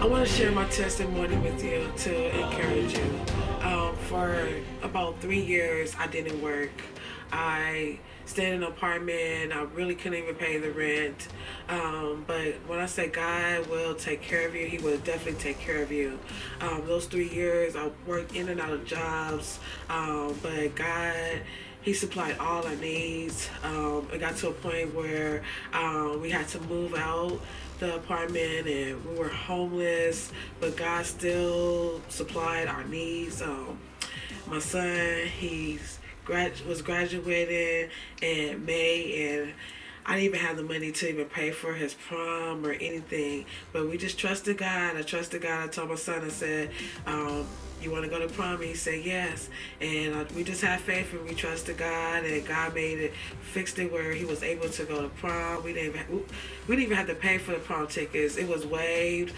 I want to share my testimony with you to encourage you. For about 3 years, I didn't work. I stayed in an apartment. I really couldn't even pay the rent. But when I say God will take care of you, He will definitely take care of you. Those 3 years, I worked in and out of jobs. But God, He supplied all our needs. It got to a point where we had to move out the apartment and we were homeless, but God still supplied our needs. My son, was graduating in May, and I didn't even have the money to even pay for his prom or anything, but we just trusted God. I trusted God. I told my son, I said, you want to go to prom? And he said yes. And we just had faith and we trusted God, and God fixed it where he was able to go to prom. We didn't even have to pay for the prom tickets. It was waived.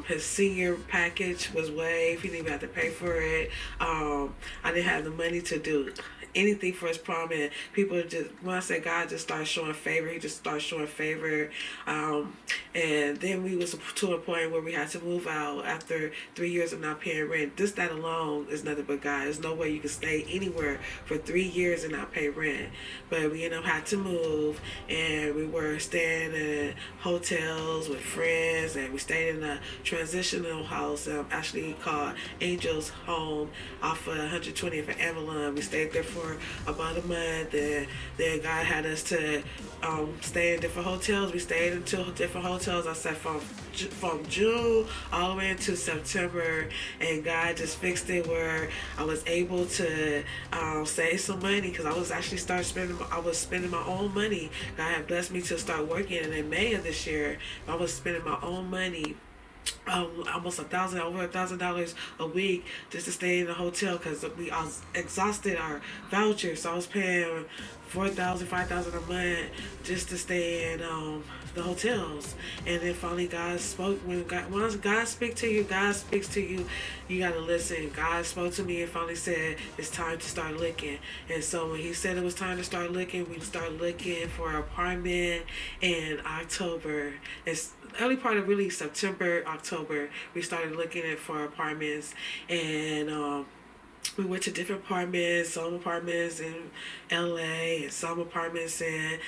His senior package was waived. He didn't even have to pay for it. I didn't have the money to do anything for his prom, and people just, when I say God just started showing favor, He just started showing favor. And then we was to a point where we had to move out after 3 years of not paying rent. That alone is nothing but God. There's no way you can stay anywhere for 3 years and not pay rent. But we ended up had to move, and we were staying in hotels with friends, and we stayed in a transitional house, actually called Angel's Home, off of 120th and Avalon. We stayed there for about a month, and then God had us to stay in different hotels. We stayed in 2 different hotels. I said from June all the way into September, and God just fixed it where I was able to save some money, because I was actually spending my own money. God had blessed me to start working, and in May of this year, I was spending my own money. Almost over $1,000 a week just to stay in the hotel, because we exhausted our vouchers. So I was paying $4,000, $5,000 a month just to stay in the hotels. And then finally God spoke. Once God speaks to you, God speaks to you. You gotta listen. God spoke to me and finally said it's time to start looking. And so when He said it was time to start looking, we started looking for an apartment in October. It's early part of really September, October. We started looking for apartments, and we went to different apartments, some apartments in LA and some apartments in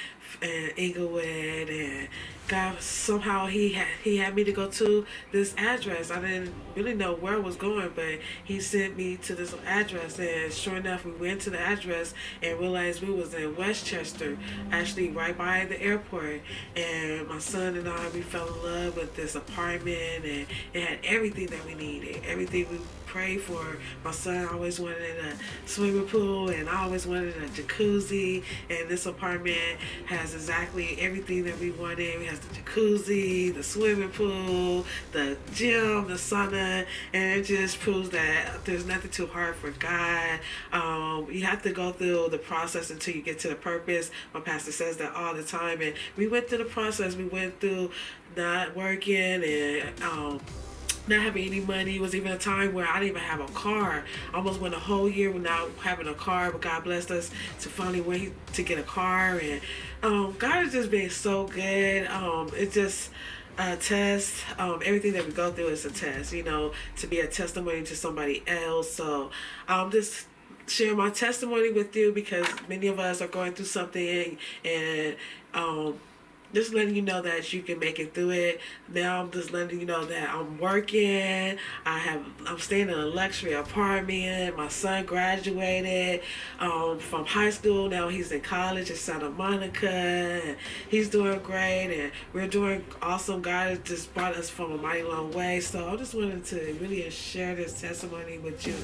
Inglewood, and God somehow he had me to go to this address. I didn't really know where I was going, but He sent me to this address, and sure enough we went to the address and realized we was in Westchester, actually right by the airport. And my son and I, we fell in love with this apartment, and it had everything that we needed, everything we prayed for. My son always wanted a swimming pool, and I always wanted a jacuzzi, and this apartment has exactly everything that we wanted. It has the jacuzzi, the swimming pool, the gym, the sauna, and it just proves that there's nothing too hard for God. You have to go through the process until you get to the purpose. My pastor says that all the time, and we went through the process. We went through not working and not having any money. It was even a time where I didn't even have a car. I almost went a whole year without having a car, but God blessed us to finally wait to get a car. And God has just been so good. It's just a test. Everything that we go through is a test, to be a testimony to somebody else. So just share my testimony with you, because many of us are going through something, and just letting you know that you can make it through it. Now I'm just letting you know that I'm working. I'm staying in a luxury apartment. My son graduated from high school. Now he's in college in Santa Monica, and he's doing great, and we're doing awesome. God has just brought us from a mighty long way. So I just wanted to really share this testimony with you.